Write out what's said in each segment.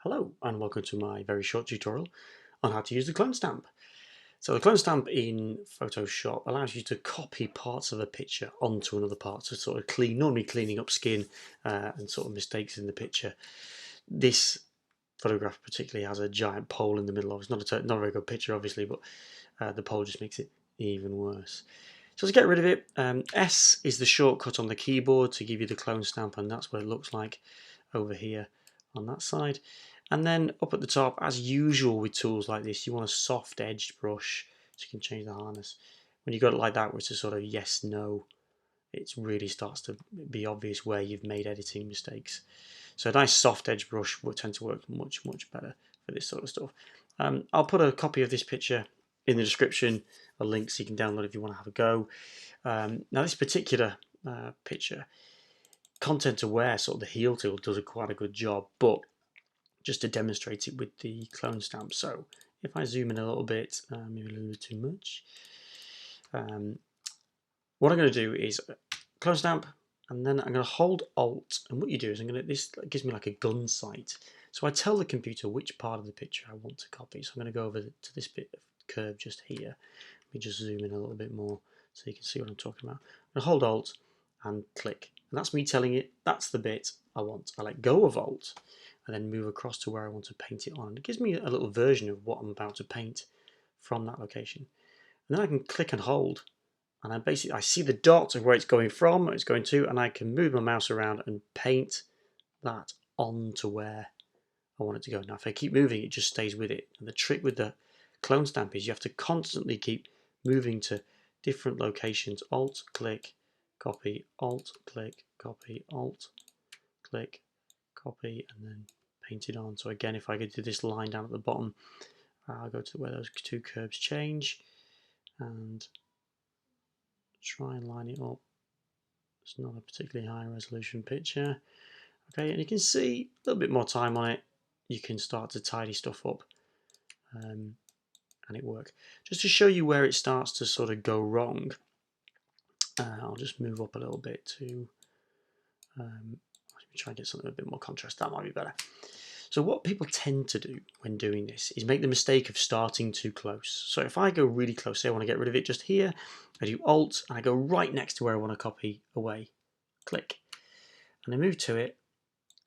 Hello and welcome to my very short tutorial on how to use the clone stamp. So the clone stamp in Photoshop allows you to copy parts of a picture onto another part, so sort of normally cleaning up skin and sort of mistakes in the picture. This photograph particularly has a giant pole in the middle of it. It's not a very good picture obviously, but the pole just makes it even worse. So to get rid of it, S is the shortcut on the keyboard to give you the clone stamp, and that's what it looks like over here on that side. And then up at the top, as usual with tools like this, you want a soft edged brush so you can change the hardness. When you got it like that, where it's a sort of yes, no, it really starts to be obvious where you've made editing mistakes. So a nice soft edge brush will tend to work much better for this sort of stuff. I'll put a copy of this picture in the description, a link so you can download if you want to have a go. Now this particular picture, content aware, sort of the heal tool does quite a good job, but just to demonstrate it with the clone stamp. So if I zoom in a little bit, maybe a little bit too much, what I'm going to do is clone stamp, and then I'm going to hold Alt, and what you do is this gives me like a gun sight. So I tell the computer which part of the picture I want to copy. So I'm going to go over to this bit of curve just here. Let me just zoom in a little bit more so you can see what I'm talking about. I'm going to hold Alt and click, and that's me telling it that's the bit I want. I let go of Alt and then move across to where I want to paint it on. It gives me a little version of what I'm about to paint from that location. And then I can click and hold, and I see the dot of where it's going from, where it's going to, and I can move my mouse around and paint that onto where I want it to go. Now if I keep moving, it just stays with it. And the trick with the clone stamp is you have to constantly keep moving to different locations. Alt, click, copy, Alt, click, copy, Alt, click, copy, and then paint it on. So again, if I go to this line down at the bottom, I'll go to where those two curves change and try and line it up. It's not a particularly high resolution picture. Okay, and you can see a little bit more time on it, you can start to tidy stuff up and it works. Just to show you where it starts to sort of go wrong, I'll just move up a little bit to try and get something a bit more contrast. That might be better. So what people tend to do when doing this is make the mistake of starting too close. So if I go really close, say I want to get rid of it just here, I do Alt and I go right next to where I want to copy away. Click. And I move to it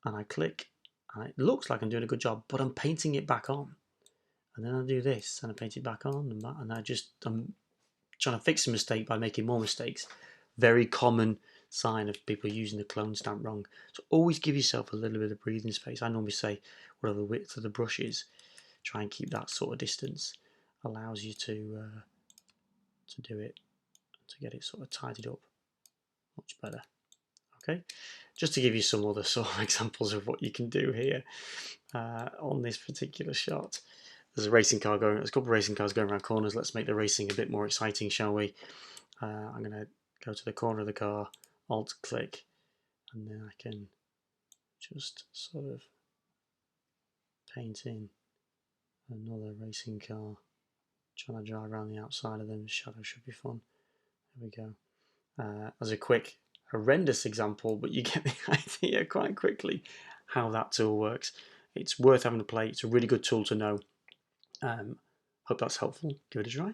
and I click, and it looks like I'm doing a good job, but I'm painting it back on. And then I do this and I paint it back on, and I'm trying to fix a mistake by making more mistakes. Very common sign of people using the clone stamp wrong. So always give yourself a little bit of breathing space. I normally say whatever the width of the brush is, try and keep that sort of distance. Allows you to do it, to get it sort of tidied up much better. Okay, just to give you some other sort of examples of what you can do here on this particular shot. There's a racing car going. There's a couple of racing cars going around corners. Let's make the racing a bit more exciting, shall we? I'm going to go to the corner of the car, Alt click, and then I can just sort of paint in another racing car, trying to drive around the outside of them. Shadow should be fun. There we go. As a quick horrendous example, but you get the idea quite quickly how that tool works. It's worth having to play. It's a really good tool to know. Hope that's helpful. Give it a try.